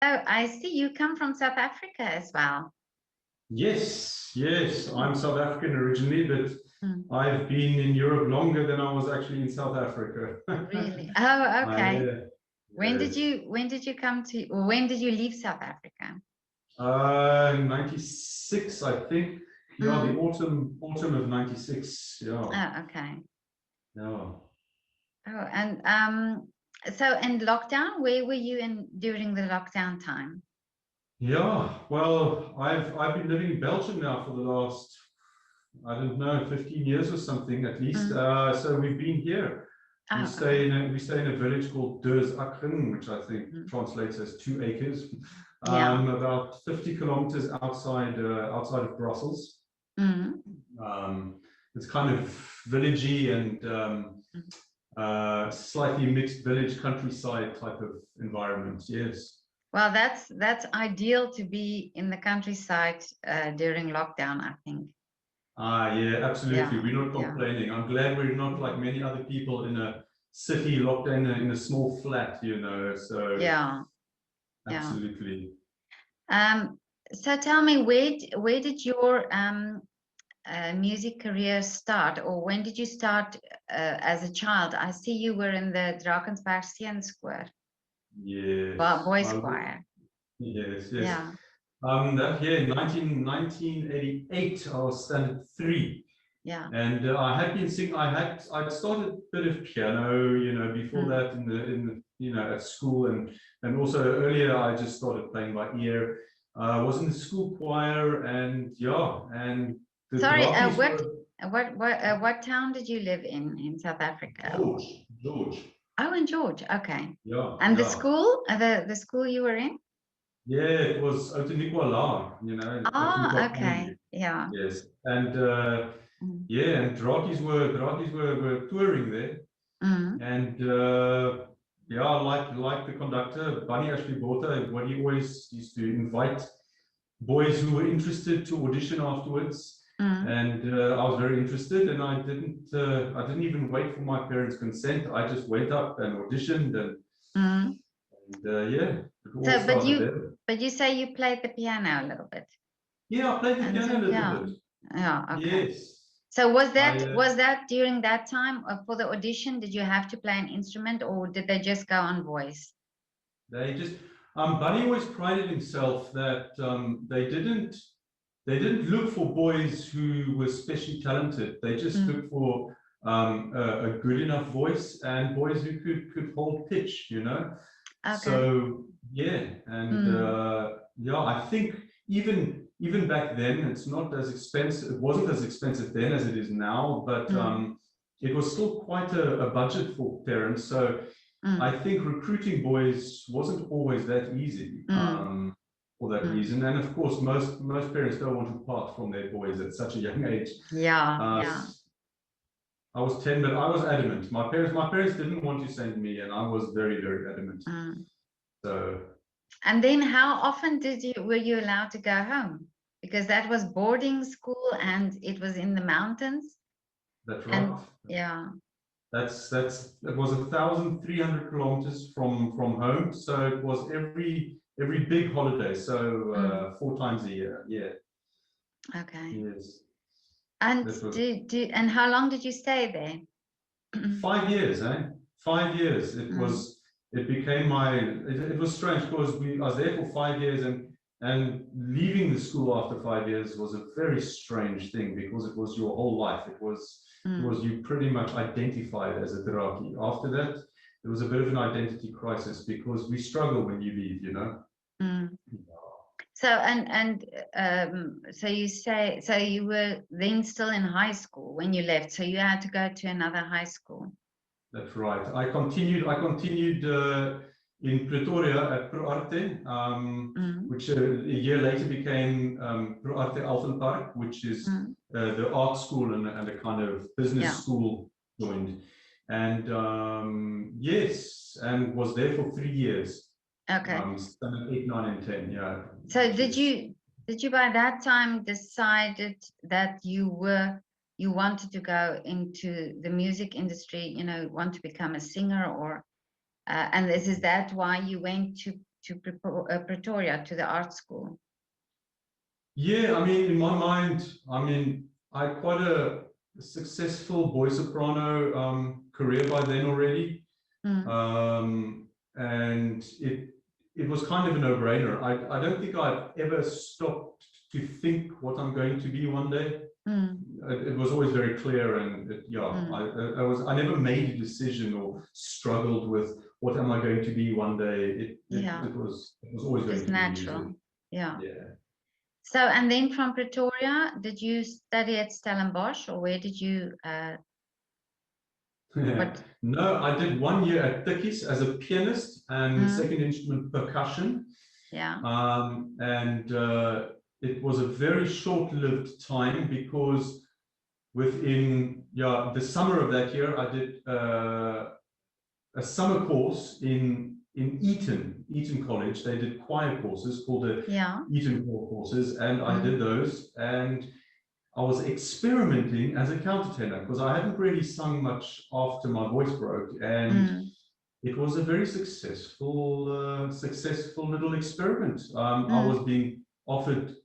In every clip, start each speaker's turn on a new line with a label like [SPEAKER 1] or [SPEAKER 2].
[SPEAKER 1] Oh, I see you come from South Africa as well.
[SPEAKER 2] Yes, I'm South African originally, but I've been in Europe longer than I was actually in South Africa.
[SPEAKER 1] Really? Oh, okay.
[SPEAKER 2] Yeah,
[SPEAKER 1] When did
[SPEAKER 2] yes.
[SPEAKER 1] you come to, or when did you leave South Africa?
[SPEAKER 2] 96, I think. Yeah, the autumn of 96. Yeah,
[SPEAKER 1] Oh, okay.
[SPEAKER 2] yeah.
[SPEAKER 1] Oh, and so in lockdown, where were you in during the lockdown time?
[SPEAKER 2] Yeah, well, I've been living in Belgium now for the last, I don't know, 15 years or something at least. So we've been here. We
[SPEAKER 1] Oh,
[SPEAKER 2] stay
[SPEAKER 1] okay.
[SPEAKER 2] we stay in a village called Drakensberg, which I think translates as 2 acres,
[SPEAKER 1] Yeah.
[SPEAKER 2] about 50 kilometers outside of Brussels. It's kind of villagey and slightly mixed village countryside type of environment. Yes.
[SPEAKER 1] Well, that's ideal to be in the countryside during lockdown, I think.
[SPEAKER 2] Yeah, absolutely.
[SPEAKER 1] Yeah,
[SPEAKER 2] We're not
[SPEAKER 1] yeah.
[SPEAKER 2] complaining. I'm glad we're not like many other people in a city locked in a small flat, you know. So
[SPEAKER 1] Yeah, yeah.
[SPEAKER 2] absolutely.
[SPEAKER 1] So tell me, where did your music career start, or when did you start as a child? I see you were in the Drakensberg
[SPEAKER 2] Yes.
[SPEAKER 1] Boys Choir.
[SPEAKER 2] Yes.
[SPEAKER 1] Yeah.
[SPEAKER 2] That year in 1988, I was standard 3.
[SPEAKER 1] Yeah.
[SPEAKER 2] And I had been singing. I'd started a bit of piano, you know, before that in the you know, at school, and also earlier I just started playing by ear. I was in the school choir, and yeah, and the
[SPEAKER 1] Sorry,
[SPEAKER 2] Drakis
[SPEAKER 1] what town did you live in South Africa?
[SPEAKER 2] George.
[SPEAKER 1] Oh, in George. Okay.
[SPEAKER 2] Yeah,
[SPEAKER 1] And the
[SPEAKER 2] yeah.
[SPEAKER 1] school, the school you were in?
[SPEAKER 2] Yeah, it was Eton College, you know, Eton
[SPEAKER 1] Oh, okay.
[SPEAKER 2] College.
[SPEAKER 1] Yeah.
[SPEAKER 2] Yes, and yeah, and Drakis were touring there. And yeah, like the conductor, Bunny Ashley Botha, what he always used to invite boys who were interested to audition afterwards. And I was very interested, and I didn't even wait for my parents' consent. I just went up and auditioned, and yeah, it all
[SPEAKER 1] So,
[SPEAKER 2] started there.
[SPEAKER 1] but you say you played the piano a little bit.
[SPEAKER 2] Yeah, I played the piano a little bit.
[SPEAKER 1] Yeah, okay.
[SPEAKER 2] Yes.
[SPEAKER 1] So was that during that time for the audition? Did you have to play an instrument, or did they just go on voice?
[SPEAKER 2] They just Bunny always prided himself that they didn't look for boys who were especially talented. They just looked for a good enough voice and boys who could hold pitch, you know.
[SPEAKER 1] Okay.
[SPEAKER 2] So yeah, and yeah, I think even back then, it's not as expensive. It wasn't as expensive then as it is now, but it was still quite a budget for parents. So I think recruiting boys wasn't always that easy for that reason. And of course, most parents don't want to part from their boys at such a young age.
[SPEAKER 1] Yeah.
[SPEAKER 2] I was 10, but I was adamant. My parents didn't want to send me, and I was very, very adamant. So.
[SPEAKER 1] And then how often were you allowed to go home? Because that was boarding school and it was in the mountains.
[SPEAKER 2] That's right.
[SPEAKER 1] Yeah.
[SPEAKER 2] It was 1,300 kilometers from home. So it was every big holiday. So 4 times a year. Yeah.
[SPEAKER 1] Okay.
[SPEAKER 2] Yes.
[SPEAKER 1] And and how long did you stay there?
[SPEAKER 2] 5 years, 5 years. It became it was strange because I was there for 5 years, and leaving the school after 5 years was a very strange thing because it was your whole life. It was you pretty much identified as a Draki. After that, it was a bit of an identity crisis because we struggle when you leave, you know.
[SPEAKER 1] So so you say, so you were then still in high school when you left, so you had to go to another high school.
[SPEAKER 2] That's right. I continued in Pretoria at Pro Arte, which a year later became Pro Arte Alphenpark, which is the art school and a kind of business school joined. And yes, and was there for 3 years.
[SPEAKER 1] Okay.
[SPEAKER 2] Standard 8, 9, and 10. Yeah.
[SPEAKER 1] So did you by that time decided that you wanted to go into the music industry, you know, want to become a singer, or and is that why you went to Pretoria, to the art school?
[SPEAKER 2] Yeah, I mean, in my mind, I mean, I had quite a successful boy soprano career by then already. And it was kind of a no-brainer. I don't think I've ever stopped to think what I'm going to be one day. It was always very clear, and I never made a decision or struggled with what am I going to be one day. It was always going to be
[SPEAKER 1] natural.
[SPEAKER 2] music.
[SPEAKER 1] Yeah.
[SPEAKER 2] Yeah.
[SPEAKER 1] So, and then from Pretoria, did you study at Stellenbosch, or where did you?
[SPEAKER 2] No, I did 1 year at Tikkies as a pianist and second instrument percussion.
[SPEAKER 1] Yeah.
[SPEAKER 2] And it was a very short-lived time because within the summer of that year, I did a summer course in Eton College. They did choir courses called the Eton choir courses, and I did those. And I was experimenting as a countertenor because I hadn't really sung much after my voice broke, and it was a very successful little experiment. I was being offered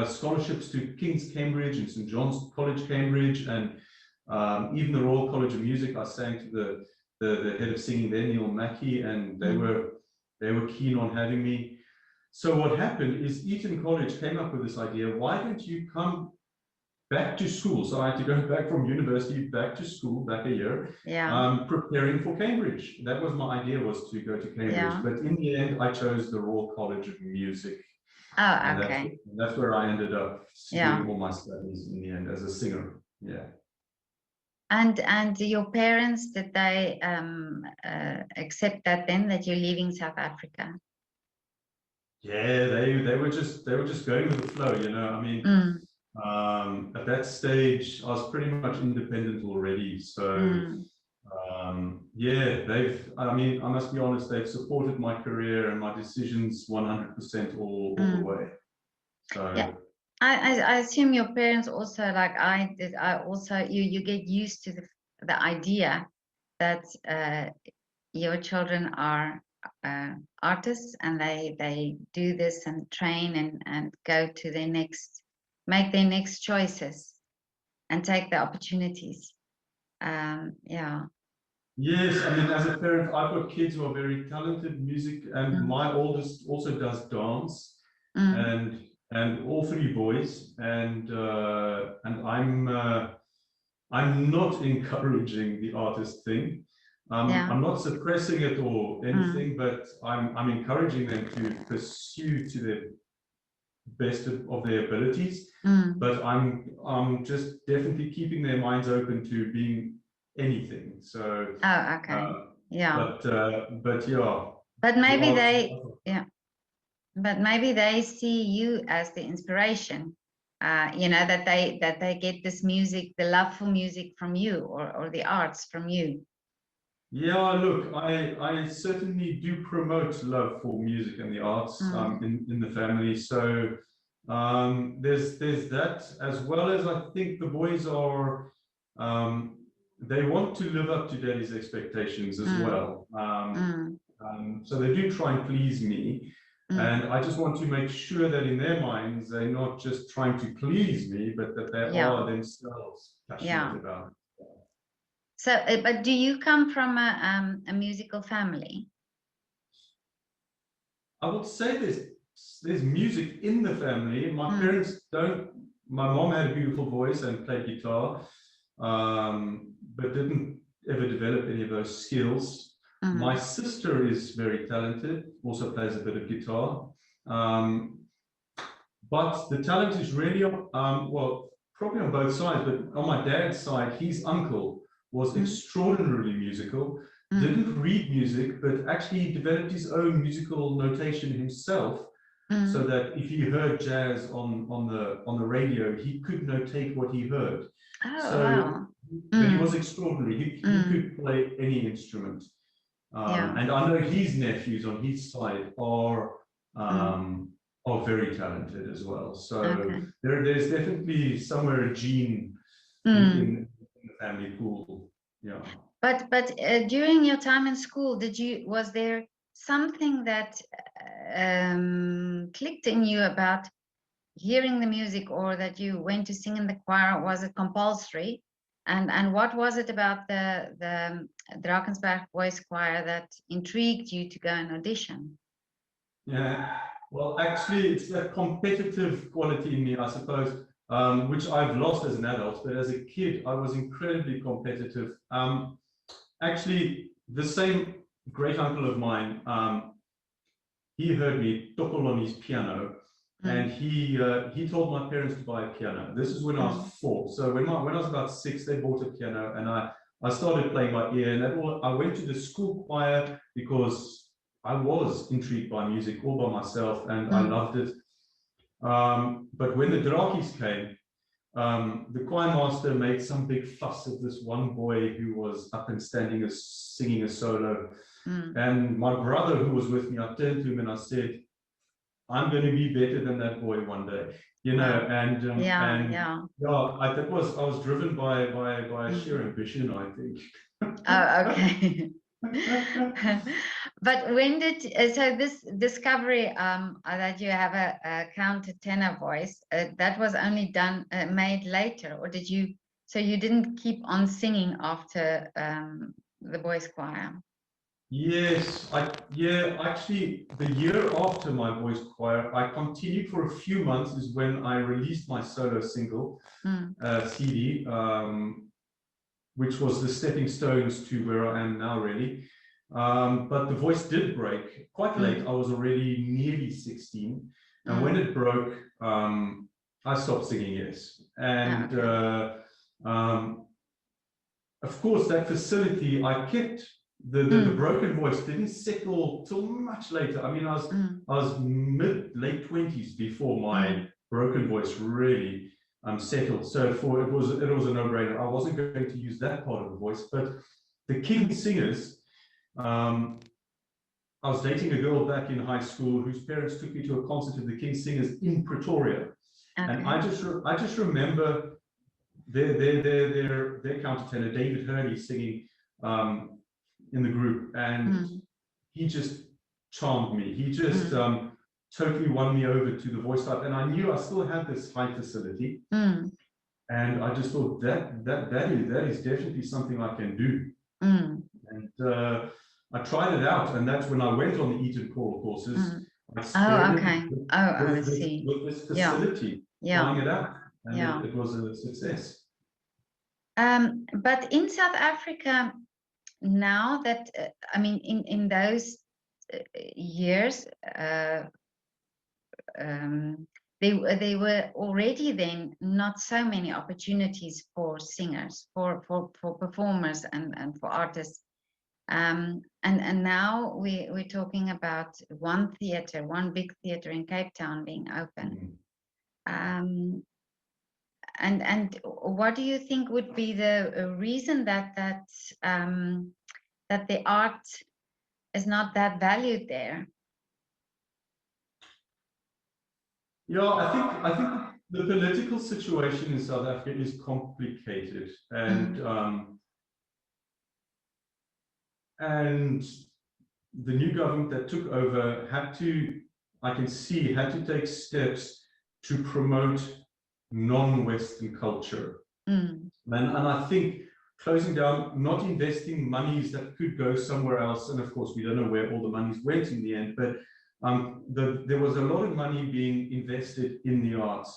[SPEAKER 2] scholarships to King's Cambridge and St John's College, Cambridge, and even the Royal College of Music. I sang to the head of singing there, Neil Mackey, and they were keen on having me. So what happened is Eton College came up with this idea: why don't you come back to school? So I had to go back from university back to school, back a year, preparing for Cambridge. That was my idea, was to go to Cambridge. But in the end, I chose the Royal College of Music.
[SPEAKER 1] Oh,
[SPEAKER 2] and that's where I ended up doing all my studies in the end as a singer. Yeah.
[SPEAKER 1] And your parents, did they accept that then, that you're leaving South Africa?
[SPEAKER 2] Yeah, they were just going with the flow, you know. I mean, at that stage, I was pretty much independent already. So, yeah, I mean, I must be honest, they've supported my career and my decisions 100% all the way. So,
[SPEAKER 1] yeah. I assume your parents also, like I did, you get used to the idea that your children are artists, and they do this and train and go to make their next choices and take the opportunities. Yeah.
[SPEAKER 2] Yes, I mean, as a parent, I've got kids who are very talented in music, and my oldest also does dance, and all three boys, and I'm not encouraging the artist thing. I'm not suppressing it or anything, but I'm encouraging them to pursue to the best of their abilities. But I'm just definitely keeping their minds open to being anything. So
[SPEAKER 1] yeah.
[SPEAKER 2] But yeah.
[SPEAKER 1] But maybe but maybe they see you as the inspiration. You know, that they get this music, the love for music from you, or the arts from you.
[SPEAKER 2] Yeah, look, I certainly do promote love for music and the arts in the family. So there's that, as well as I think the boys are they want to live up to daddy's expectations as well. So they do try and please me. And I just want to make sure that in their minds, they're not just trying to please me, but that they are themselves passionate about it.
[SPEAKER 1] So, but do you come from a musical family?
[SPEAKER 2] I would say there's music in the family. My parents don't. My mom had a beautiful voice and played guitar, but didn't ever develop any of those skills. My sister is very talented, also plays a bit of guitar. But the talent is really, well, probably on both sides, but on my dad's side, his uncle was extraordinarily musical, didn't read music, but actually developed his own musical notation himself, so that if he heard jazz on the radio, he could notate what he heard. But he was extraordinary. He could play any instrument. And I know his nephews on his side are very talented as well. So there's definitely somewhere a gene in the family pool. Yeah.
[SPEAKER 1] But during your time in school, was there something that clicked in you about hearing the music, or that you went to sing in the choir? Was it compulsory? And what was it about the Drakensberg Boys Choir that intrigued you to go and audition?
[SPEAKER 2] Yeah, well, actually, it's that competitive quality in me, I suppose, which I've lost as an adult. But as a kid, I was incredibly competitive. Actually, the same great uncle of mine, he heard me topple on his piano, and he told my parents to buy a piano. This is when I was 4. So when I was about 6, they bought a piano, and I started playing by ear. And I went to the school choir because I was intrigued by music all by myself, and I loved it. But when the Drakies came, the choir master made some big fuss of this one boy who was up and standing singing a solo. And my brother, who was with me, I turned to him and I said, I'm going to be better than that boy one day, you know. And I was driven by sheer ambition, I think.
[SPEAKER 1] Oh, okay. But when did so this discovery that you have a countertenor voice, that was only done made later, or did you? So you didn't keep on singing after the boys' choir?
[SPEAKER 2] Yes, actually, the year after my boys' choir, I continued for a few months. Is when I released my solo single CD, which was the stepping stones to where I am now, really. But the voice did break quite late. I was already nearly 16, and when it broke, I stopped singing. Yes, and of course, that facility I kept. The broken voice didn't settle till much later. I mean, I was late 20s before my broken voice really settled. So it was a no-brainer. I wasn't going to use that part of the voice, but the King Singers. I was dating a girl back in high school whose parents took me to a concert of the King Singers in Pretoria, and I just remember their countertenor David Hurley singing in the group, and he just charmed me. He just totally won me over to the voice type, and I knew I still had this high facility, and I just thought that is definitely something I can do. And I tried it out, and that's when I went on the Eton choral courses. I experimented with this facility, trying it out, and it was a success.
[SPEAKER 1] But in South Africa, now that I mean, in those years, they were already then not so many opportunities for singers, for performers, and for artists. And now we're talking about one big theater in Cape Town being open. And what do you think would be the reason that the art is not that valued there?
[SPEAKER 2] Yeah, I think the political situation in South Africa is complicated, and the new government that took over had to take steps to promote non-Western culture. And I think closing down, not investing monies that could go somewhere else, and of course we don't know where all the monies went in the end, but there was a lot of money being invested in the arts.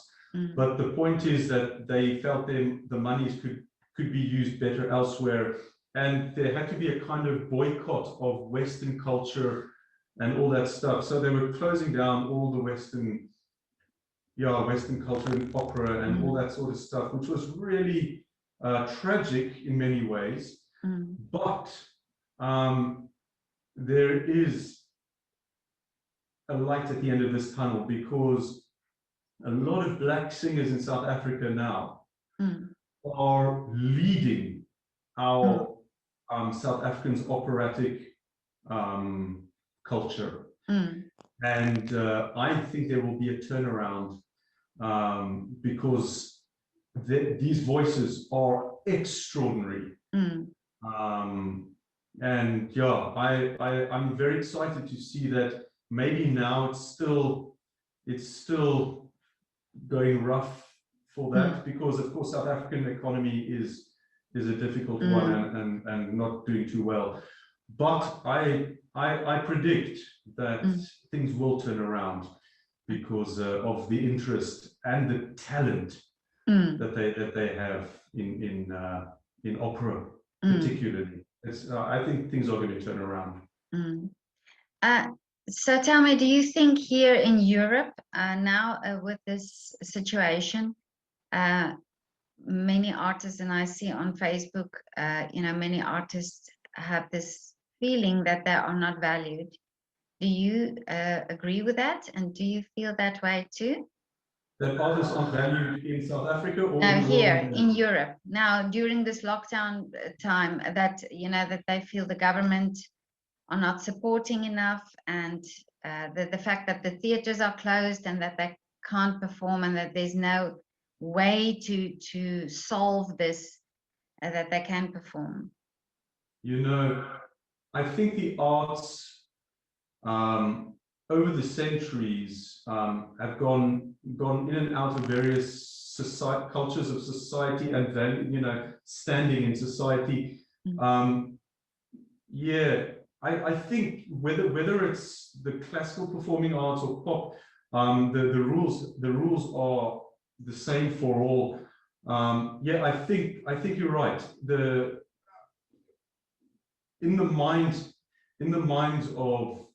[SPEAKER 2] But the point is that they felt the monies could be used better elsewhere, and there had to be a kind of boycott of Western culture and all that stuff. So they were closing down all the Western culture and opera and all that sort of stuff, which was really tragic in many ways. But there is a light at the end of this tunnel, because a lot of Black singers in South Africa now are leading our South Africans' operatic culture. And I think there will be a turnaround, because these voices are extraordinary. And yeah, I'm very excited to see that maybe now it's still going rough for that, because of course South African economy is a difficult one and not doing too well. But I predict that things will turn around because of the interest and the talent that they have in opera, particularly. I think things are going to turn around.
[SPEAKER 1] So tell me, do you think here in Europe now with this situation, many artists, and I see on Facebook, many artists have this feeling that they are not valued. Do you agree with that? And do you feel that way too?
[SPEAKER 2] That artists aren't valued in South Africa or
[SPEAKER 1] no, here in Europe now during this lockdown time, that that they feel the government are not supporting enough, and the fact that the theaters are closed and that they can't perform, and that there's no way to solve this, that they can perform.
[SPEAKER 2] I think the arts over the centuries have gone in and out of various cultures of society and then standing in society. I think whether it's the classical performing arts or pop, the rules are the same for all. I think you're right. In the minds of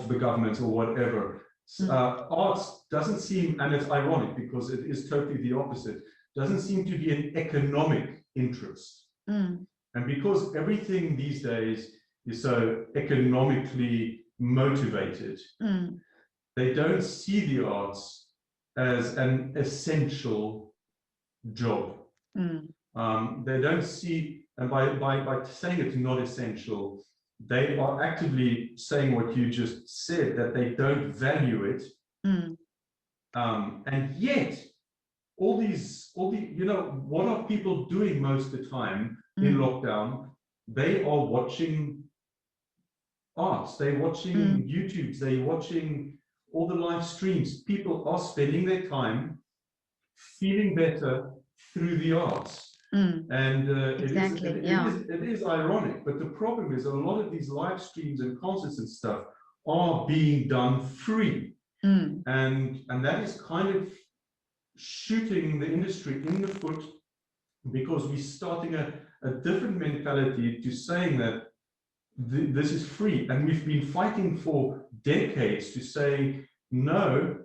[SPEAKER 2] the government or whatever, arts doesn't seem, and it's ironic because it is totally the opposite, doesn't seem to be an economic interest. And because everything these days is so economically motivated, they don't see the arts as an essential job. They don't see, and by saying it's not essential, they are actively saying what you just said, that they don't value it. And yet, what are people doing most of the time in lockdown? They are watching arts, they're watching YouTubes, they're watching all the live streams. People are spending their time feeling better through the arts. And it is ironic, but the problem is a lot of these live streams and concerts and stuff are being done free. And that is kind of shooting the industry in the foot, because we're starting a different mentality to saying that this is free. And we've been fighting for decades to say, no,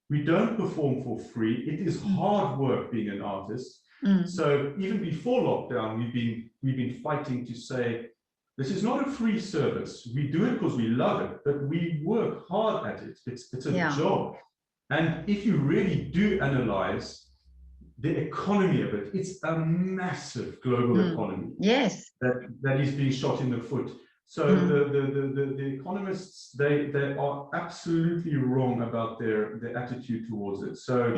[SPEAKER 2] we don't perform for free. It is hard work being an artist. So even before lockdown, we've been fighting to say, this is not a free service. We do it because we love it, but we work hard at it. It's a job. And if you really do analyze the economy of it, it's a massive global economy.
[SPEAKER 1] Yes.
[SPEAKER 2] That is being shot in the foot. So the economists, they are absolutely wrong about their attitude towards it. So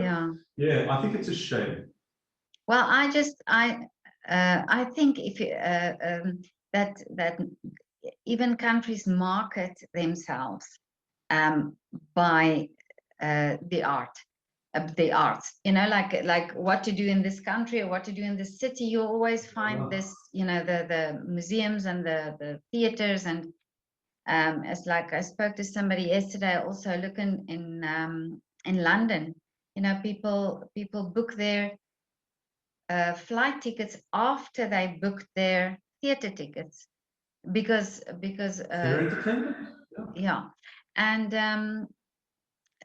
[SPEAKER 2] I think it's a shame.
[SPEAKER 1] Well, I think if that even countries market themselves by the arts, like what to do in this country or what to do in this city. You always find this, the museums and the theaters, and it's like I spoke to somebody yesterday also looking in London. People book their flight tickets after they booked their theater tickets because and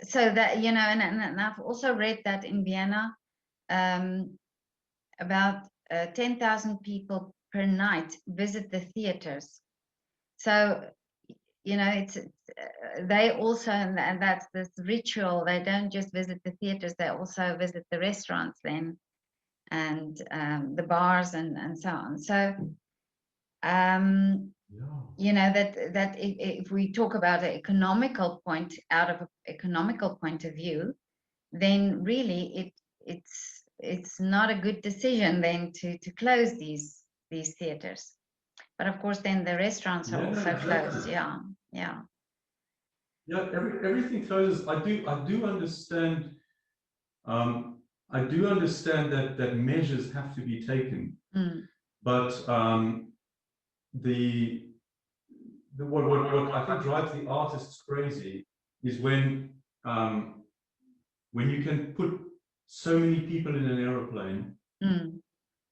[SPEAKER 1] so that and I've also read that in Vienna about 10,000 people per night visit the theaters. So it's they also, and that's this ritual, they don't just visit the theaters, they also visit the restaurants then, and the bars and so on. So that if we talk about an economical point, out of an economical point of view, then really it's not a good decision then to close these theaters. But of course, then the restaurants are also closed. Yeah, yeah.
[SPEAKER 2] Yeah, everything closes. I do understand. I do understand that measures have to be taken, but what I think drives the artists crazy is when you can put so many people in an aeroplane,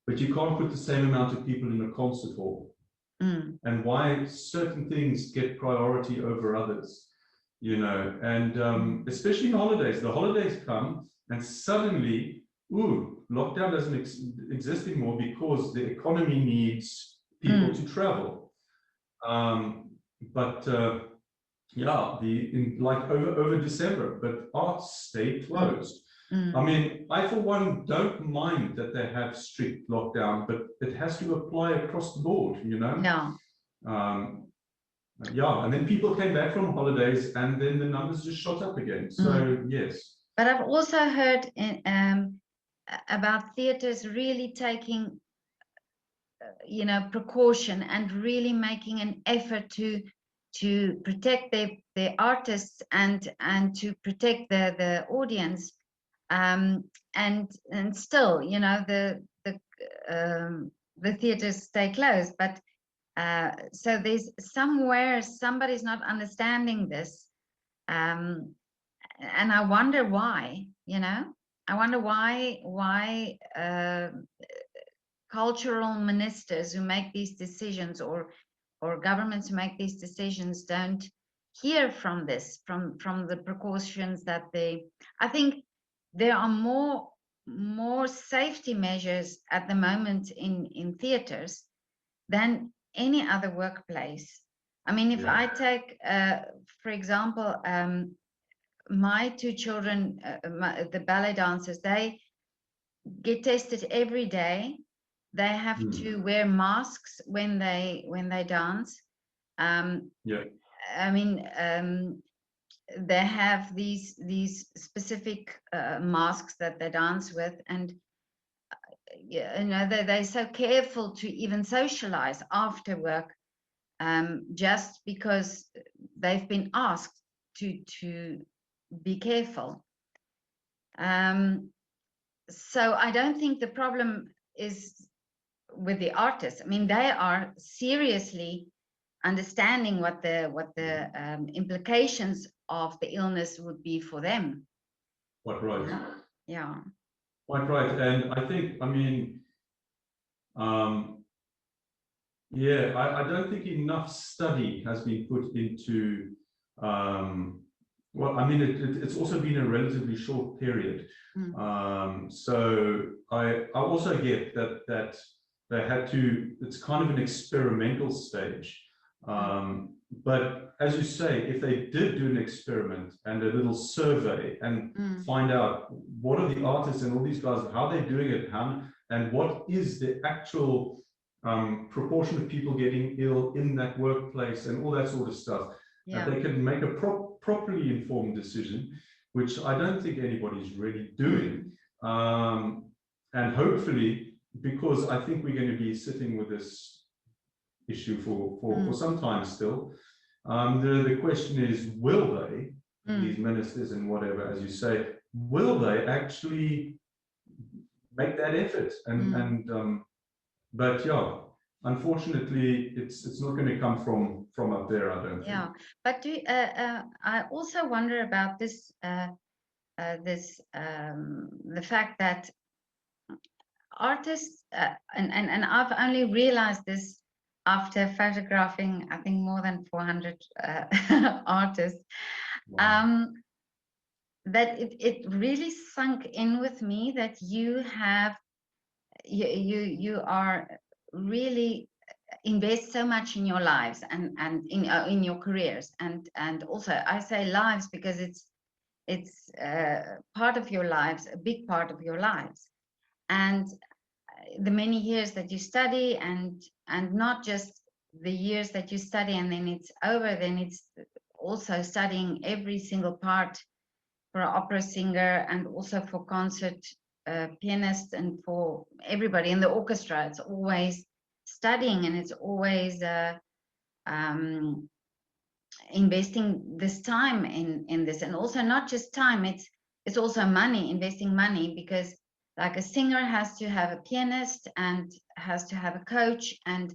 [SPEAKER 2] but you can't put the same amount of people in a concert hall, and why certain things get priority over others, you know, and especially in holidays. The holidays come and suddenly, lockdown doesn't exist anymore because the economy needs people to travel. But yeah, like over December, but arts stayed closed. I mean, I for one don't mind that they have strict lockdown, but it has to apply across the board, you know. Yeah, and then people came back from holidays, and then the numbers just shot up again. So yes.
[SPEAKER 1] But I've also heard about theatres really taking, you know, precaution and really making an effort to protect their artists and to protect the audience, and still, you know, the theatres stay closed. But so there's somewhere somebody's not understanding this, and I wonder why. You know, I wonder why cultural ministers who make these decisions, or governments who make these decisions, don't hear from this, from the precautions that I think there are more safety measures at the moment in theaters than any other workplace. I mean, if I take, for example, my two children, the ballet dancers, they get tested every day. They have to wear masks when they dance. I mean, they have these specific masks that they dance with, and you know, they're so careful to even socialize after work, just because they've been asked to be careful. So I don't think the problem is with the artists. I mean, they are seriously understanding what the implications of the illness would be for them.
[SPEAKER 2] Quite right.
[SPEAKER 1] Yeah.
[SPEAKER 2] Quite right. And I think, I mean, yeah, I don't think enough study has been put into, well, I mean, it's also been a relatively short period. So I also get that they had to, it's kind of an experimental stage. But as you say, if they did do an experiment and a little survey and find out what are the artists and all these guys, how they're doing it, and what is the actual proportion of people getting ill in that workplace and all that sort of stuff, that they can make a properly informed decision, which I don't think anybody's really doing. And hopefully, because I think we're going to be sitting with this issue for some time still, the question is, will they, these ministers and whatever, as you say, will they actually make that effort? But yeah, unfortunately, it's not going to come from up there, I don't think.
[SPEAKER 1] Yeah, but I also wonder about this the fact that artists, and I've only realized this after photographing, I think, more than 400 artists. Wow. That it really sunk in with me that you are really invest so much in your lives and in your careers, and also I say lives because it's part of your lives, a big part of your lives, and the many years that you study, and not just the years that you study and then it's over, then it's also studying every single part for an opera singer, and also for concert pianist, and for everybody in the orchestra. It's always studying, and it's always investing this time in this, and also not just time, it's also money, investing money, because like a singer has to have a pianist and has to have a coach, and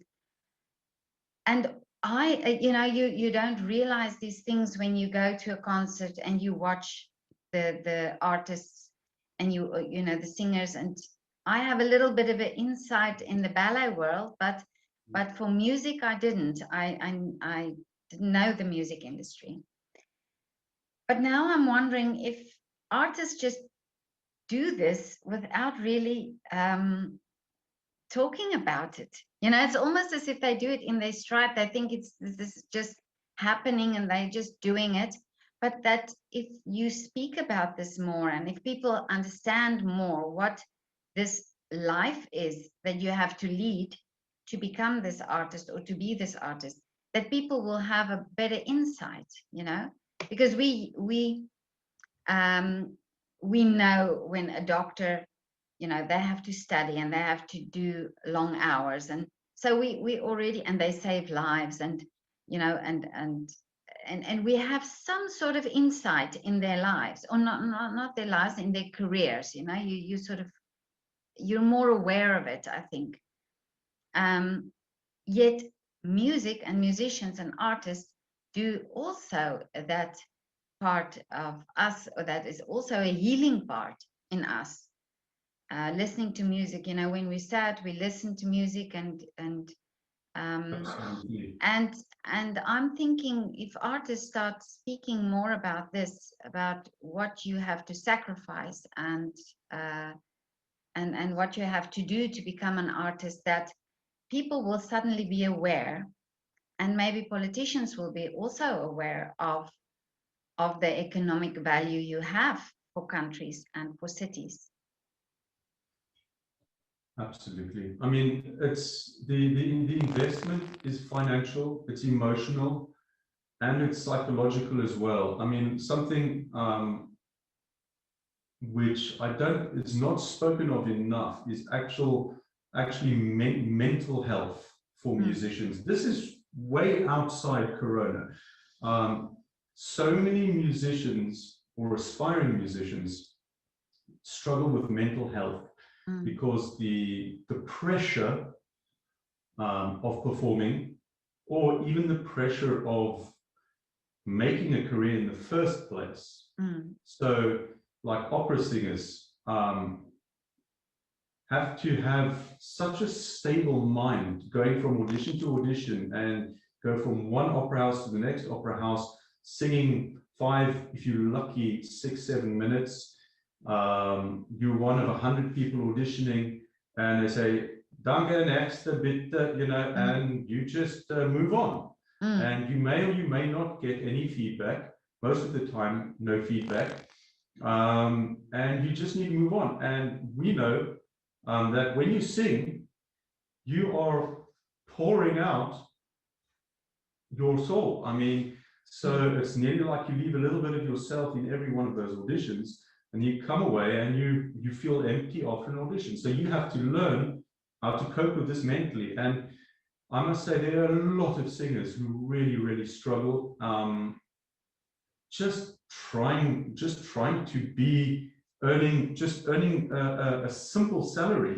[SPEAKER 1] you don't realize these things when you go to a concert and you watch the artists and the singers. And I have a little bit of an insight in the ballet world, but for music I didn't. I didn't know the music industry. But now I'm wondering if artists just do this without really talking about it. It's almost as if they do it in their stride. They think this is just happening and they're just doing it. But that if you speak about this more, and if people understand more what this life is that you have to lead to become this artist or to be this artist, that people will have a better insight, because we know when a doctor, they have to study and they have to do long hours, and so we already, and they save lives, and and we have some sort of insight in their lives, or not their lives, in their careers. You sort of, you're more aware of it, I think. Yet music and musicians and artists do also that part of us, or that is also a healing part in us. Listening to music, when we're sad, we listen to music, and I'm thinking, if artists start speaking more about this, about what you have to sacrifice and what you have to do to become an artist, that people will suddenly be aware, and maybe politicians will be also aware of the economic value you have for countries and for cities.
[SPEAKER 2] Absolutely. I mean, it's the investment is financial, it's emotional, and it's psychological as well. I mean, something which it's not spoken of enough is actually mental health for musicians. This is way outside Corona. So many musicians or aspiring musicians struggle with mental health because the pressure of performing, or even the pressure of making a career in the first place. So like opera singers have to have such a stable mind, going from audition to audition, and go from one opera house to the next opera house, singing 5, if you're lucky, 6, 7 minutes. You're one of 100 people auditioning, and they say, "Danke, nächste bitte," and you just move on. And you may or you may not get any feedback. Most of the time, no feedback. And you just need to move on. And we know that when you sing, you are pouring out your soul. I mean, so it's nearly like you leave a little bit of yourself in every one of those auditions, and you come away and you feel empty after an audition. So you have to learn how to cope with this mentally. And I must say, there are a lot of singers who really, really struggle, just trying to be earning a simple salary.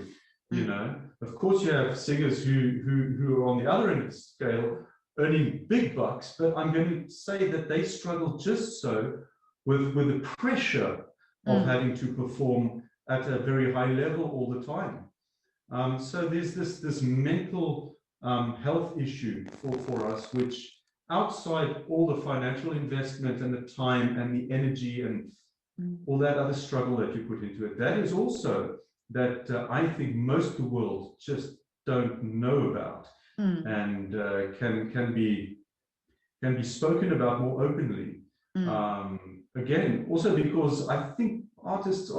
[SPEAKER 2] Of course, you have singers who are on the other end of the scale, earning big bucks, but I'm going to say that they struggle just so with the pressure of having to perform at a very high level all the time. So there's this mental health issue for us, which, outside all the financial investment and the time and the energy and all that other struggle that you put into it, that is also that I think most of the world just don't know about, and can be spoken about more openly. Again, also because I think artists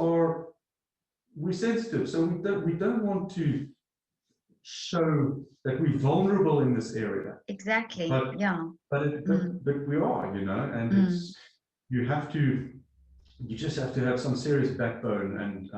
[SPEAKER 2] we're sensitive, so we don't want to show that we're vulnerable in this area.
[SPEAKER 1] Exactly.
[SPEAKER 2] But we are, and it's, you just have to have some serious backbone and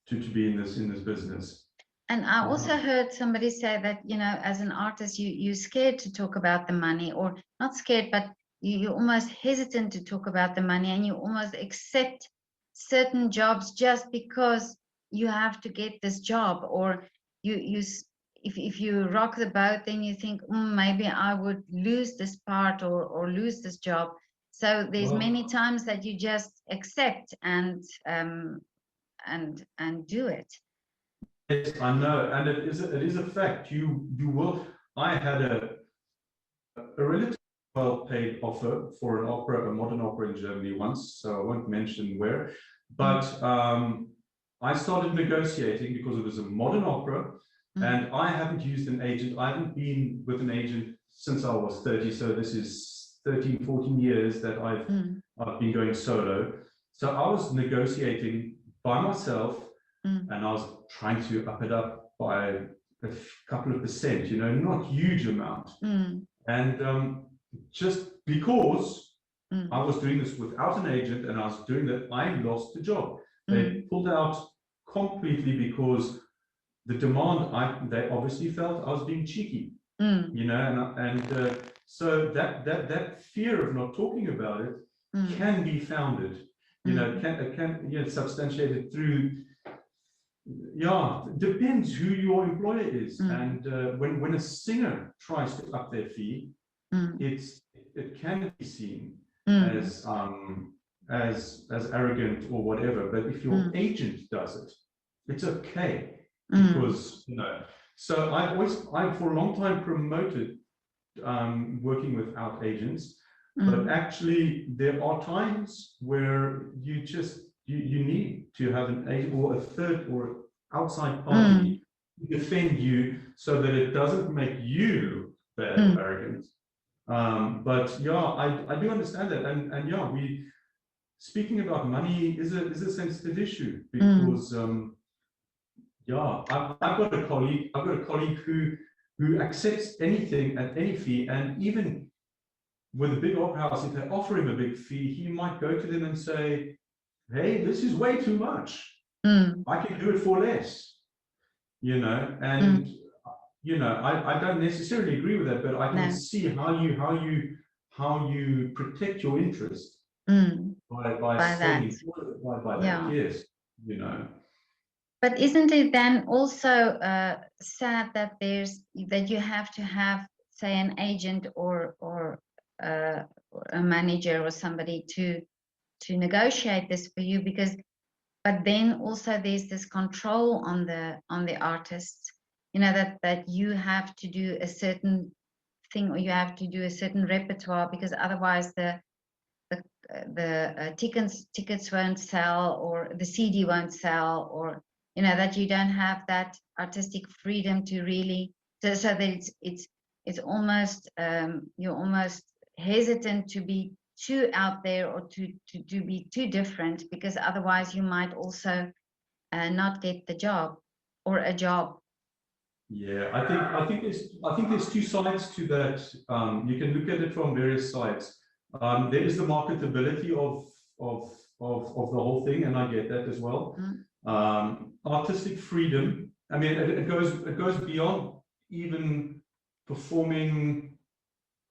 [SPEAKER 2] to be in this business.
[SPEAKER 1] And I also heard somebody say that, you know, as an artist, you're scared to talk about the money, or not scared, but you're almost hesitant to talk about the money, and you almost accept certain jobs just because you have to get this job, or if you rock the boat, then you think, maybe I would lose this part or lose this job. So there's many times that you just accept and do it.
[SPEAKER 2] Yes, I know, and it is a fact. You will. I had a relatively well-paid offer for an opera, a modern opera in Germany once, so I won't mention where. But I started negotiating because it was a modern opera, and I haven't used an agent. I haven't been with an agent since I was 30, so this is 13, 14 years that I've been going solo. So I was negotiating by myself. And I was trying to up it up by a couple of percent, you know, not huge amount. And just because I was doing this without an agent and I was doing that, I lost the job. They pulled out completely because the demand, they obviously felt I was being cheeky, you know, and so that fear of not talking about it can be founded, you know, can you know, substantiated through. Yeah, depends who your employer is, and when a singer tries to up their fee, it can be seen as arrogant or whatever. But if your agent does it, it's okay, because you know. So I for a long time promoted working without agents, but actually there are times where you just you need to have an agent or a third or outside party to defend you so that it doesn't make you bad or arrogant. But yeah, I do understand that, and yeah, speaking about money is a sensitive issue, because yeah, I've got a colleague who accepts anything at any fee, and even with a big opera house, if they offer him a big fee, he might go to them and say, hey, this is way too much. I can do it for less, you know, and you know, I don't necessarily agree with that, but I can see how you protect your interest by saying that. By that, yes, you know.
[SPEAKER 1] But isn't it then also sad that you have to have, say, an agent or a manager or somebody to negotiate this for you, but then also there's this control on the artists, you know, that you have to do a certain thing, or you have to do a certain repertoire, because otherwise the tickets won't sell, or the CD won't sell, or you know, that you don't have that artistic freedom to really, so that it's almost you're almost hesitant to be too out there, or to be too different, because otherwise you might also not get the job or a job.
[SPEAKER 2] Yeah, I think there's two sides to that. You can look at it from various sides. There is the marketability of the whole thing, and I get that as well. Artistic freedom. I mean, it goes beyond even performing,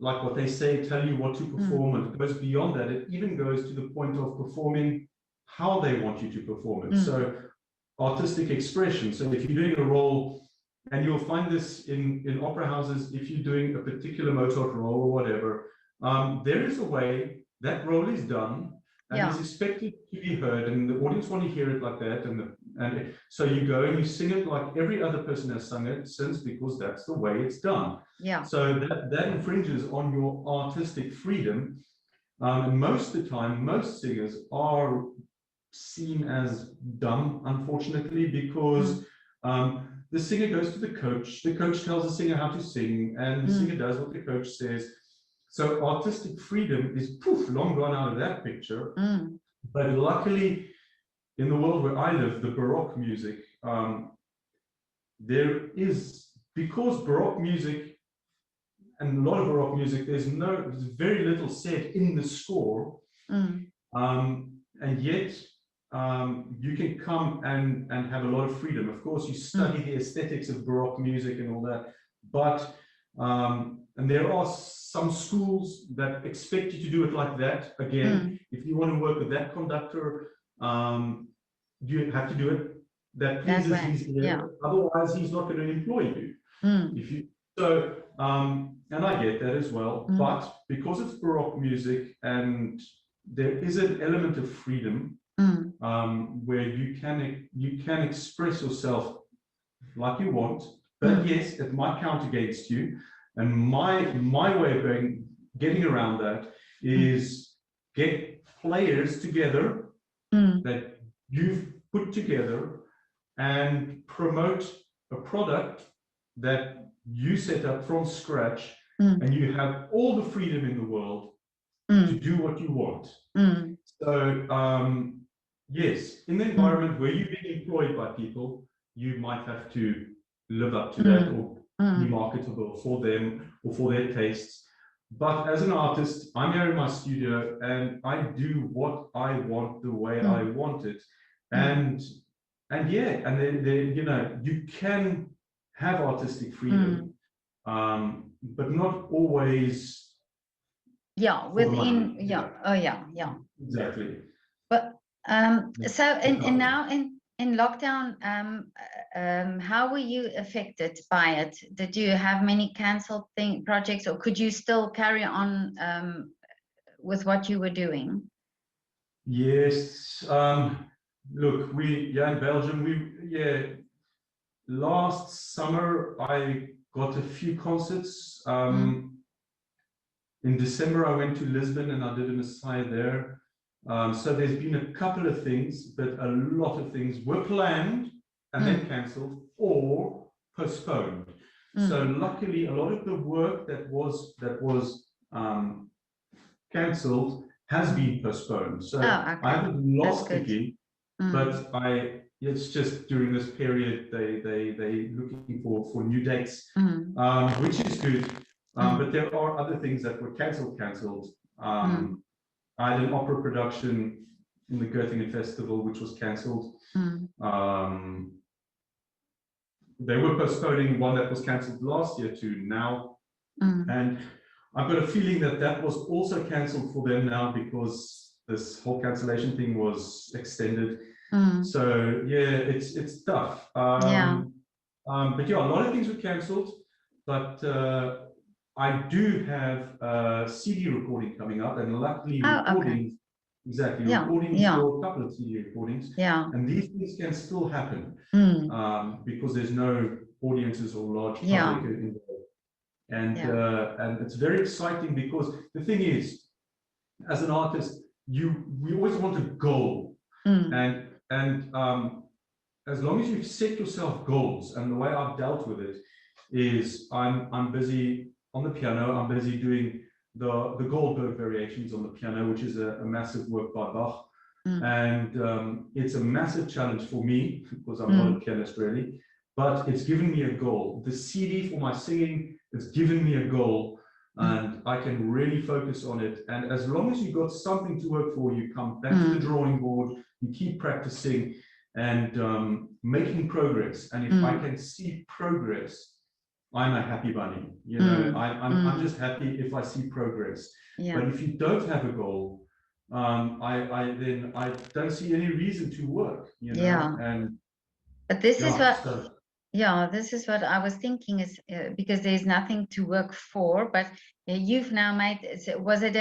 [SPEAKER 2] like what they say, tell you what to perform, and it goes beyond that. It even goes to the point of performing how they want you to perform it. So artistic expression. So if you're doing a role, and you'll find this in opera houses, if you're doing a particular Mozart role or whatever, there is a way that role is done and is expected to be heard, and the audience want to hear it like that, and so you go and you sing it like every other person has sung it since, because that's the way it's done. So that infringes on your artistic freedom, and most of the time, most singers are seen as dumb, unfortunately, because the singer goes to the coach tells the singer how to sing, and the singer does what the coach says. So artistic freedom is long gone out of that picture. But luckily, in the world where I live, the Baroque music, there is, because Baroque music, and a lot of Baroque music, there's very little said in the score, and yet you can come and have a lot of freedom. Of course, you study the aesthetics of Baroque music and all that, but and there are some schools that expect you to do it like that. Again, if you want to work with that conductor, you have to do it. That pleases his ear. Otherwise, he's not going to employ you. If you and I get that as well. But because it's Baroque music and there is an element of freedom where you can express yourself like you want, but yes, it might count against you. And my way of getting around that is get players together that you've put together and promote a product that you set up from scratch, and you have all the freedom in the world to do what you want. So yes, in the environment where you're being employed by people, you might have to live up to that or be marketable for them or for their tastes. But as an artist, I'm here in my studio and I do what I want the way I want it. And yeah, and then you know, you can have artistic freedom, but not always.
[SPEAKER 1] Yeah, within,
[SPEAKER 2] Exactly.
[SPEAKER 1] But so and now in lockdown, how were you affected by it? Did you have many cancelled projects, or could you still carry on with what you were doing?
[SPEAKER 2] Yes. Look, in Belgium, last summer I got a few concerts. In December I went to Lisbon and I did an aside there. So there's been a couple of things, but a lot of things were planned and then cancelled or postponed. So luckily, a lot of the work that was cancelled has been postponed. So I haven't lost the gig, but it's just during this period they looking for new dates, which is good. But there are other things that were cancelled. I had an opera production in the Göttingen Festival, which was cancelled. They were postponing one that was cancelled last year to now. And I've got a feeling that was also cancelled for them now because this whole cancellation thing was extended. So yeah, it's tough. But yeah, a lot of things were cancelled, but I do have a CD recording coming up, and luckily recordings, recordings for a couple of CD recordings, and these things can still happen because there's no audiences or large public involved. And it's very exciting because the thing is, as an artist, we always want a goal, and as long as you've set yourself goals, and the way I've dealt with it is I'm busy on the piano. I'm busy doing the Goldberg variations on the piano, which is a massive work by Bach, and it's a massive challenge for me because I'm not a pianist really, but it's given me a goal. The CD for my singing has given me a goal, and I can really focus on it. And as long as you've got something to work for, you come back to the drawing board, you keep practicing and making progress. And if I can see progress, I'm a happy bunny. You know, I'm just happy if I see progress. But if you don't have a goal, I don't see any reason to work. You know, and
[SPEAKER 1] but this is what. This is what I was thinking is because there's nothing to work for, but you've now made, was it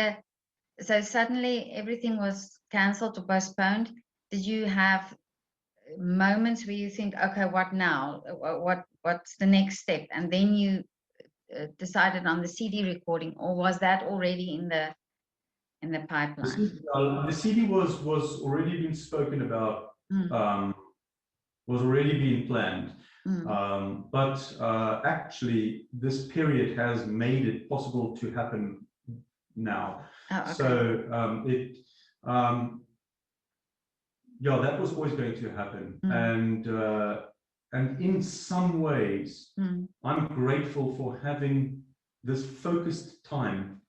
[SPEAKER 1] so suddenly everything was cancelled or postponed? Did you have moments where you think, okay, what now? What's the next step? And then you decided on the CD recording, or was that already in the pipeline?
[SPEAKER 2] The CD was already been spoken about, was already being planned. But actually, this period has made it possible to happen now. So that was always going to happen, and in some ways, I'm grateful for having this focused time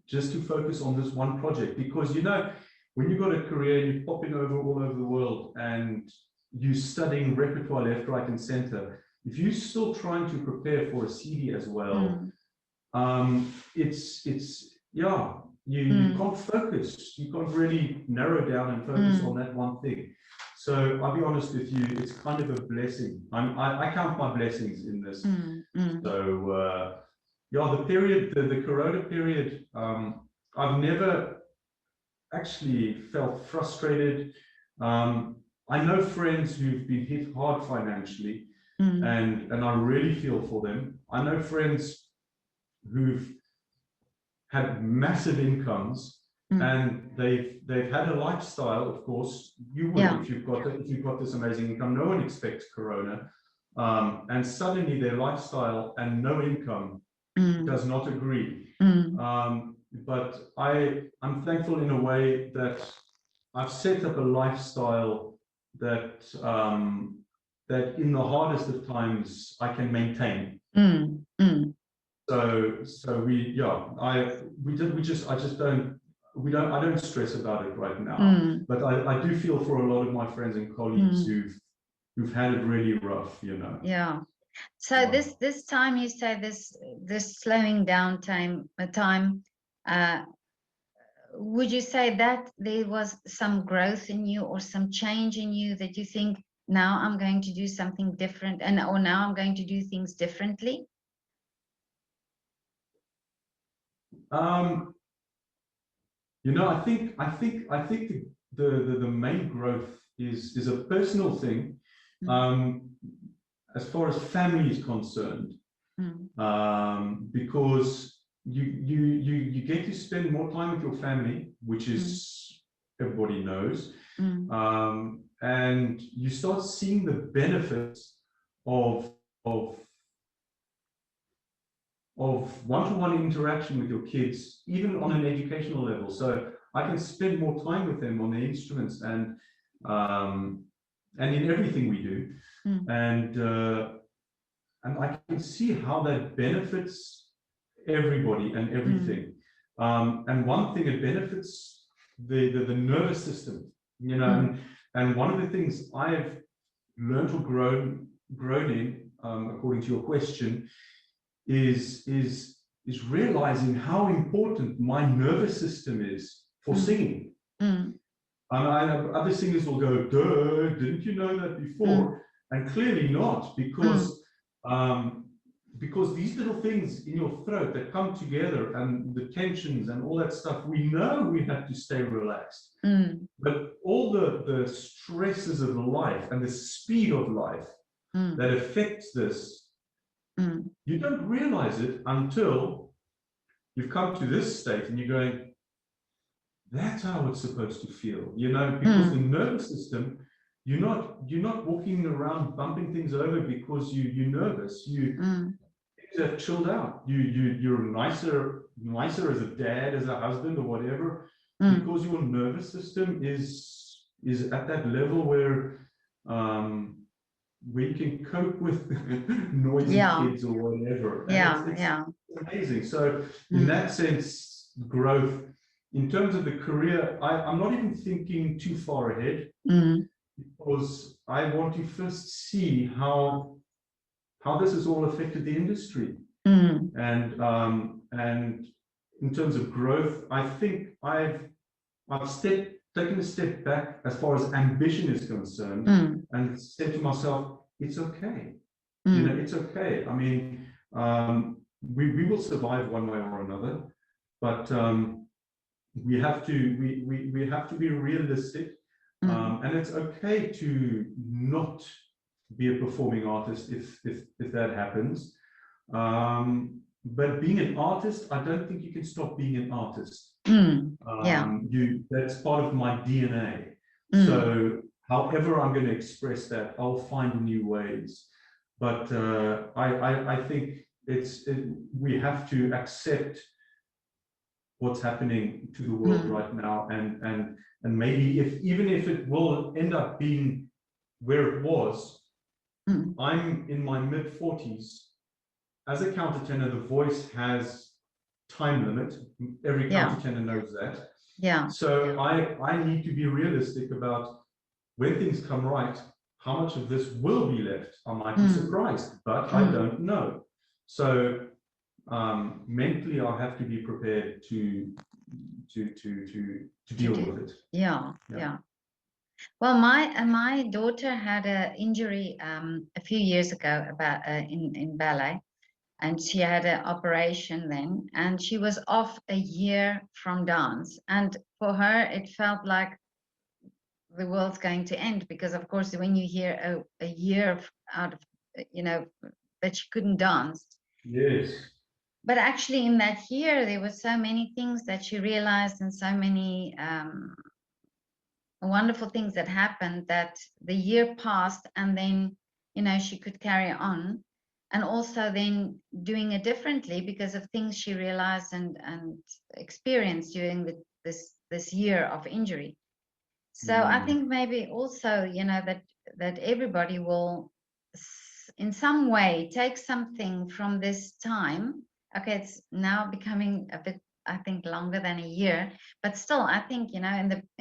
[SPEAKER 2] just to focus on this one project, because you know, when you've got a career and you're popping over all over the world and you're studying repertoire left, right, and center, if you're still trying to prepare for a CD as well, yeah, you can't focus. You can't really narrow down and focus on that one thing. So I'll be honest with you, it's kind of a blessing. I count my blessings in this. So yeah, the Corona period, I've never actually felt frustrated. I know friends who've been hit hard financially, and I really feel for them. I know friends who've had massive incomes, and they've had a lifestyle. Of course, you would if you've got this amazing income. No one expects Corona, and suddenly their lifestyle and no income does not agree. But I'm thankful in a way that I've set up a lifestyle that that in the hardest of times I can maintain. So I don't stress about it right now. But I do feel for a lot of my friends and colleagues who've had it really rough, you know.
[SPEAKER 1] Yeah. So this time, you say this slowing down time, would you say that there was some growth in you or some change in you that you think, now I'm going to do something different, or now I'm going to do things differently?
[SPEAKER 2] You know, I think the main growth is a personal thing, as far as family is concerned, because you get to spend more time with your family, which is everybody knows, and you start seeing the benefits of one-to-one interaction with your kids, even on an educational level. So I can spend more time with them on the instruments and in everything we do, and I can see how that benefits everybody and everything. And one thing, it benefits the nervous system, you know. And one of the things I've learned or grown in, according to your question, is realizing how important my nervous system is for singing. And other singers will go, duh, didn't you know that before? And clearly not, because these little things in your throat that come together and the tensions and all that stuff, we know we have to stay relaxed. But all the stresses of life and the speed of life that affects this, you don't realize it until you've come to this state and you're going, that's how it's supposed to feel, you know, because the nervous system, you're not walking around bumping things over because you're nervous. Things have chilled out. You're nicer as a dad, as a husband, or whatever, because your nervous system is at that level where you can cope with noisy kids or whatever. It's amazing. So in that sense, growth in terms of the career, I'm not even thinking too far ahead, because I want to first see how this has all affected the industry. And in terms of growth, I think I've taken a step back as far as ambition is concerned, and said to myself, it's okay. You know, it's okay. I mean, we will survive one way or another, but we have to be realistic, and it's okay to not be a performing artist if that happens. But being an artist, I don't think you can stop being an artist. That's part of my DNA. So however I'm going to express that, I'll find new ways. But I think we have to accept what's happening to the world right now, and maybe even if it will end up being where it was. I'm in my mid-40s. As a countertenor, the voice has time limit. Every countertenor knows that.
[SPEAKER 1] Yeah.
[SPEAKER 2] So I need to be realistic about when things come right, how much of this will be left. I might be surprised, but I don't know. So mentally, I have to be prepared to deal with it.
[SPEAKER 1] Yeah. Well, my daughter had an injury a few years ago about in ballet, and she had an operation then, and she was off a year from dance. And for her, it felt like the world's going to end, because of course, when you hear a year out of, that she couldn't dance.
[SPEAKER 2] Yes.
[SPEAKER 1] But actually, in that year, there were so many things that she realized, and so many wonderful things that happened, that the year passed, and then she could carry on, and also then doing it differently because of things she realized and experienced during this year of injury. So I think maybe also that everybody will in some way take something from this time. Okay, it's now becoming a bit, I think, longer than a year, but still, I think, in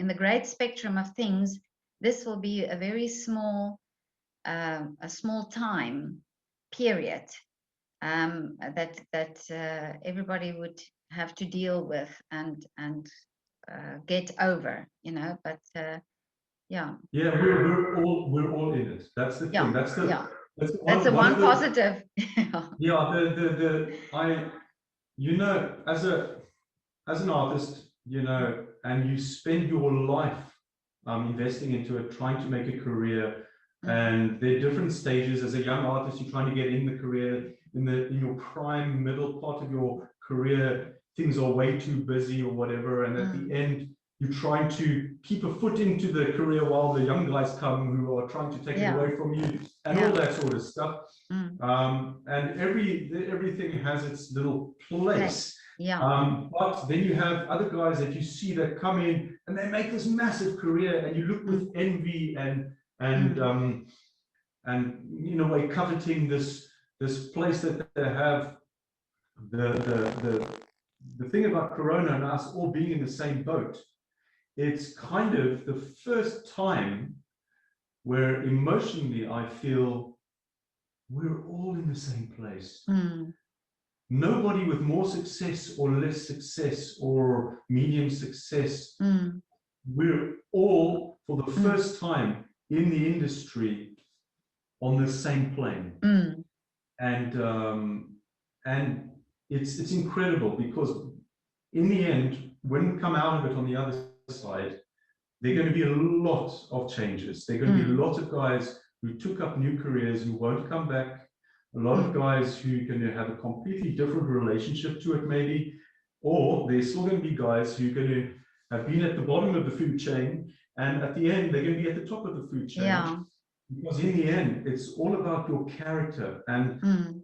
[SPEAKER 1] the great spectrum of things, this will be a very small, a small time period that everybody would have to deal with and get over, But yeah.
[SPEAKER 2] Yeah, we're all in it. That's the thing. That's the
[SPEAKER 1] that's the one positive.
[SPEAKER 2] As an artist, and you spend your life investing into it, trying to make a career, and there are different stages. As a young artist, you're trying to get in the career, in your prime middle part of your career, things are way too busy or whatever, and at the end, you're trying to keep a foot into the career while the young guys come who are trying to take it away from you, and all that sort of stuff. And everything has its little place. But then you have other guys that you see that come in and they make this massive career, and you look with envy and in a way coveting this place that they have. The thing about Corona and us all being in the same boat, it's kind of the first time where emotionally I feel we're all in the same place. Nobody with more success or less success or medium success. We're all, for the first time in the industry, on the same plane. And it's incredible, because in the end, when we come out of it on the other side, there are going to be a lot of changes. There are going to be a lot of guys who took up new careers who won't come back. A lot of guys who are going to have a completely different relationship to it, maybe. Or there's still going to be guys who are going to have been at the bottom of the food chain, and at the end, they're going to be at the top of the food chain. Because in the end, it's all about your character and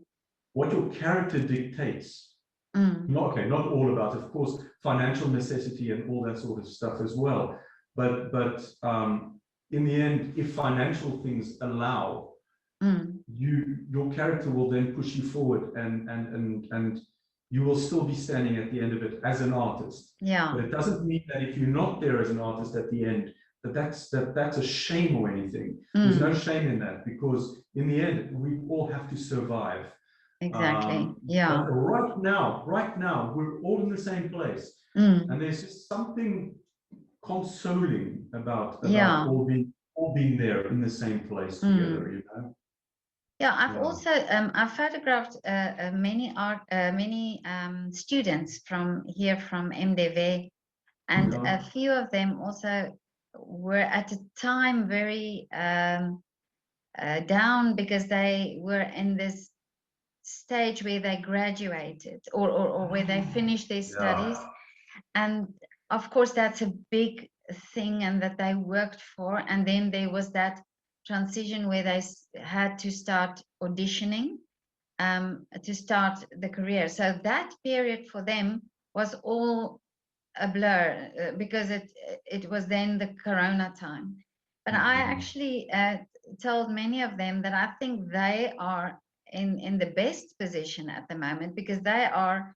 [SPEAKER 2] what your character dictates. Not all about, of course, financial necessity and all that sort of stuff as well. But in the end, if financial things allow, your character will then push you forward, and you will still be standing at the end of it as an artist. But it doesn't mean that if you're not there as an artist at the end, that's a shame or anything. There's no shame in that, because in the end, we all have to survive.
[SPEAKER 1] Exactly.
[SPEAKER 2] But right now, we're all in the same place, and there's just something consoling about all being there in the same place together.
[SPEAKER 1] I've also I've photographed many students from MDV, and a few of them also were at a time very down, because they were in this stage where they graduated or where they finished their studies, and of course that's a big thing, and that they worked for, and then there was that transition where they had to start auditioning to start the career. So that period for them was all a blur, because it was then the Corona time. But I actually told many of them that I think they are in the best position at the moment, because they are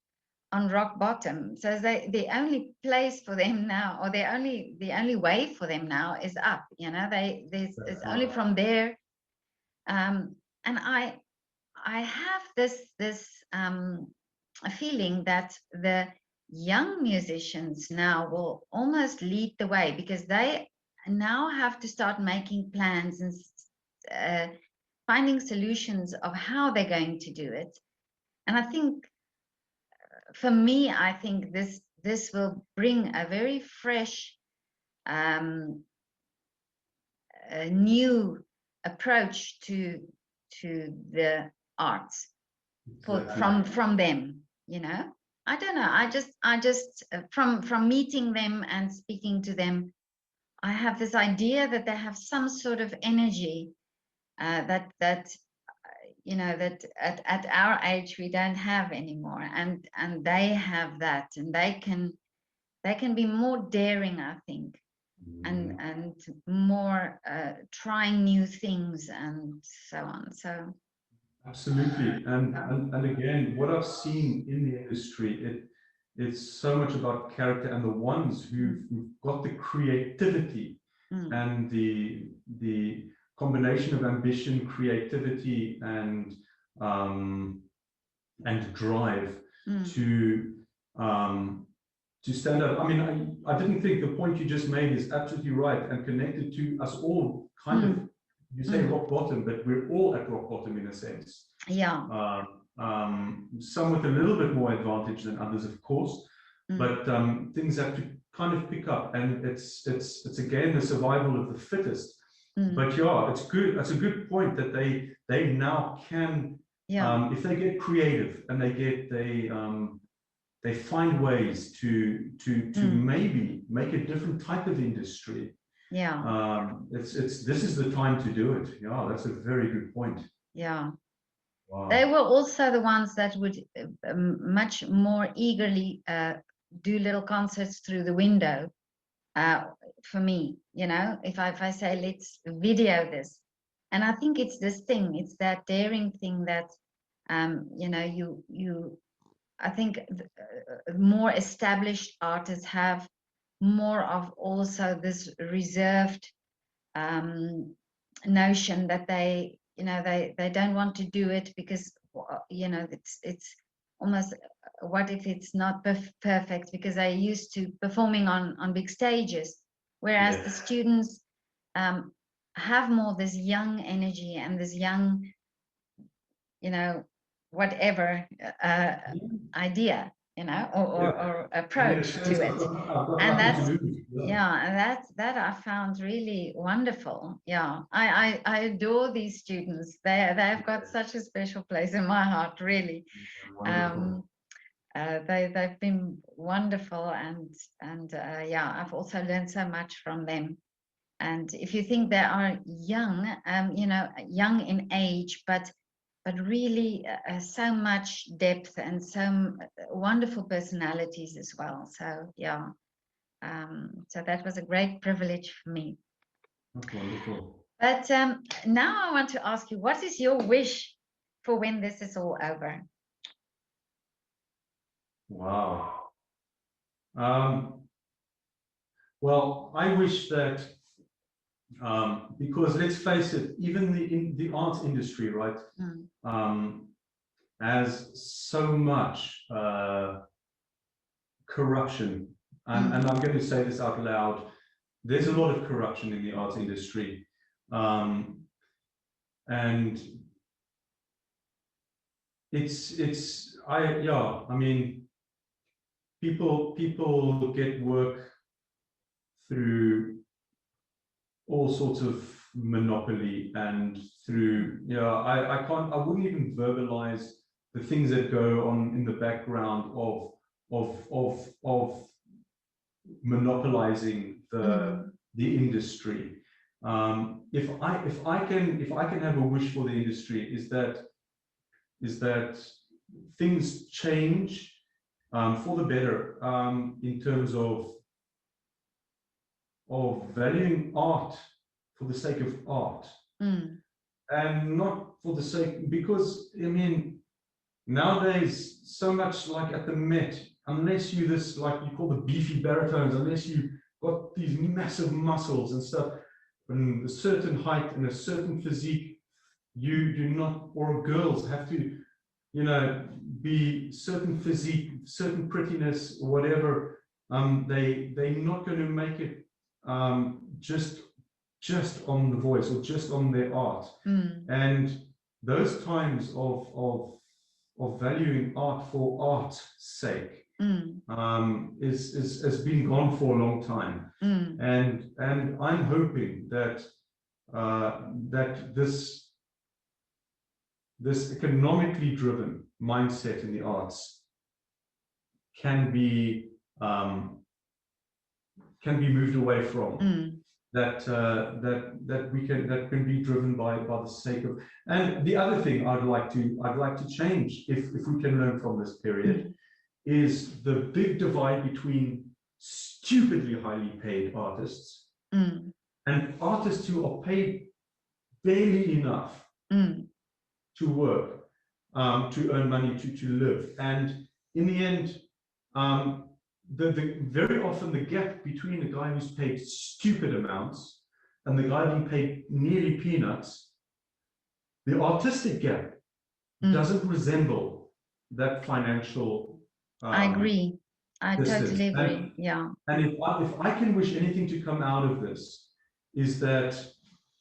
[SPEAKER 1] on rock bottom. So the only place for them now, or the only way for them now is up. You know, it's only from there. And I have this feeling that the young musicians now will almost lead the way, because they now have to start making plans and finding solutions of how they're going to do it. And I think, for me, I think this will bring a very fresh, a new approach to the arts from them. You know, I don't know. I just from meeting them and speaking to them, I have this idea that they have some sort of energy that you know, that at our age we don't have anymore, and they have that, and they can be more daring, I think, and more trying new things and so on. So
[SPEAKER 2] absolutely, and again, what I've seen in the industry, it's so much about character, and the ones who've got the creativity and the combination of ambition, creativity, and drive to stand up. I mean, I didn't think the point you just made is absolutely right and connected to us all. Kind of, you say rock bottom, but we're all at rock bottom in a sense.
[SPEAKER 1] Yeah.
[SPEAKER 2] Some with a little bit more advantage than others, of course, but things have to kind of pick up, and it's again the survival of the fittest. But yeah, it's good. That's a good point that they now can, if they get creative and they find ways to maybe make a different type of industry.
[SPEAKER 1] Yeah.
[SPEAKER 2] This is the time to do it. Yeah, that's a very good point.
[SPEAKER 1] Yeah.
[SPEAKER 2] Wow.
[SPEAKER 1] They were also the ones that would much more eagerly do little concerts through the window. For me, you know, if I say let's video this, and I think it's this thing, it's that daring thing that, you know, I think more established artists have more of also this reserved notion that they, you know, they don't want to do it because, you know, it's almost, what if it's not perfect, because they're used to performing on big stages, whereas the students have more this young energy and this young, you know, whatever idea, you know, or approach to it. And that's, and that I found really wonderful. Yeah, I adore these students. They've got such a special place in my heart, really. They've been wonderful, and yeah, I've also learned so much from them. And if you think they are young, you know, young in age, but really so much depth and so wonderful personalities as well. So yeah, so that was a great privilege for me.
[SPEAKER 2] That's wonderful.
[SPEAKER 1] But now I want to ask you, what is your wish for when this is all over?
[SPEAKER 2] Wow. Well, I wish that, because let's face it, even the arts industry, right, has so much corruption, and I'm going to say this out loud. There's a lot of corruption in the arts industry, and I mean, people get work through all sorts of monopoly and through, I wouldn't even verbalize the things that go on in the background of monopolizing the industry. If I can have a wish for the industry, is that things change for the better, in terms of valuing art for the sake of art, and not for the sake, because I mean, nowadays, so much like at the Met, unless you this, like you call the beefy baritones, unless you got these massive muscles and stuff, and a certain height and a certain physique, you do not, or girls have to, you know, be certain physique, certain prettiness, or whatever. They're not going to make it just on the voice or just on their art. And those times of valuing art for art's sake has been gone for a long time. And I'm hoping that that this economically driven mindset in the arts can be moved away from. That can be driven by the sake of. And the other thing I'd like to change, if we can learn from this period, is the big divide between stupidly highly paid artists and artists who are paid barely enough to work, to earn money, to live. And in the end, very often the gap between the guy who's paid stupid amounts and the guy being paid nearly peanuts, the artistic gap doesn't resemble that financial.
[SPEAKER 1] I agree. I
[SPEAKER 2] distance.
[SPEAKER 1] totally agree. Yeah.
[SPEAKER 2] And if I can wish anything to come out of this, is that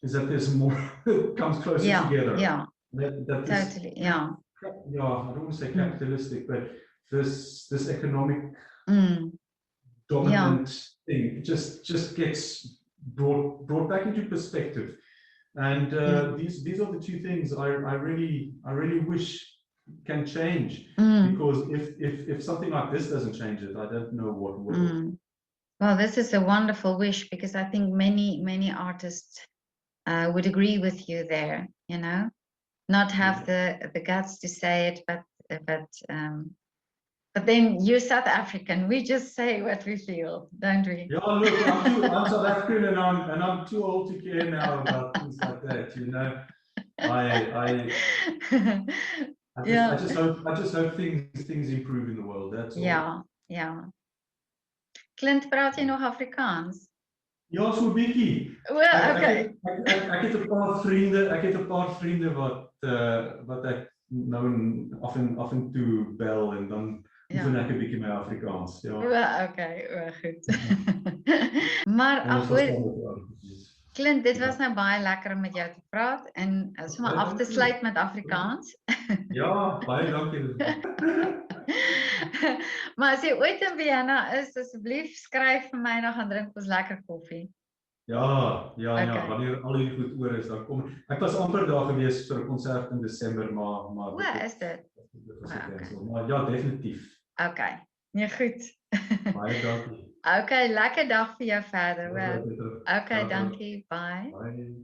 [SPEAKER 2] there's more comes closer together.
[SPEAKER 1] Yeah.
[SPEAKER 2] That
[SPEAKER 1] totally. Yeah.
[SPEAKER 2] Yeah. I don't want to say capitalistic, but this economic dominant thing just gets brought back into perspective. And these are the two things I really wish can change, because if something like this doesn't change it, I don't know what will.
[SPEAKER 1] Well, this is a wonderful wish, because I think many artists would agree with you there, you know, not have the guts to say it, but then you're South African. We just say what we feel, don't we?
[SPEAKER 2] Yeah, look, I'm South African, and I'm too old to care now about things like that, you know. I just hope things improve in the world. That's all.
[SPEAKER 1] Ja. Clint, praat jy nog Afrikaans?
[SPEAKER 2] Ja, so 'n bietjie.
[SPEAKER 1] Well, okay.
[SPEAKER 2] Ek het 'n paar vriende wat ek nou af en toe bel, en dan oefen ek 'n bietjie my Afrikaans. Ja.
[SPEAKER 1] Well, okay, well, goed. Maar Clint, dit was nou baie lekker om met jou te praat en sommer af te sluit met Afrikaans.
[SPEAKER 2] Ja, baie dankie.
[SPEAKER 1] Maar as jy ooit in Vienna is, asseblief skryf vir my, dan gaan drink ons lekker koffie.
[SPEAKER 2] Ja, wanneer al hierdie goed oor is, dan kom ek. Was amper daar gewees vir 'n konsert in Desember, maar
[SPEAKER 1] is dit?
[SPEAKER 2] Maar ja, definitief.
[SPEAKER 1] Okay. Nee, goed.
[SPEAKER 2] Baie dankie.
[SPEAKER 1] Okay, lekker dag vir jou verder. Okay, dankie. Bye.
[SPEAKER 2] Bye.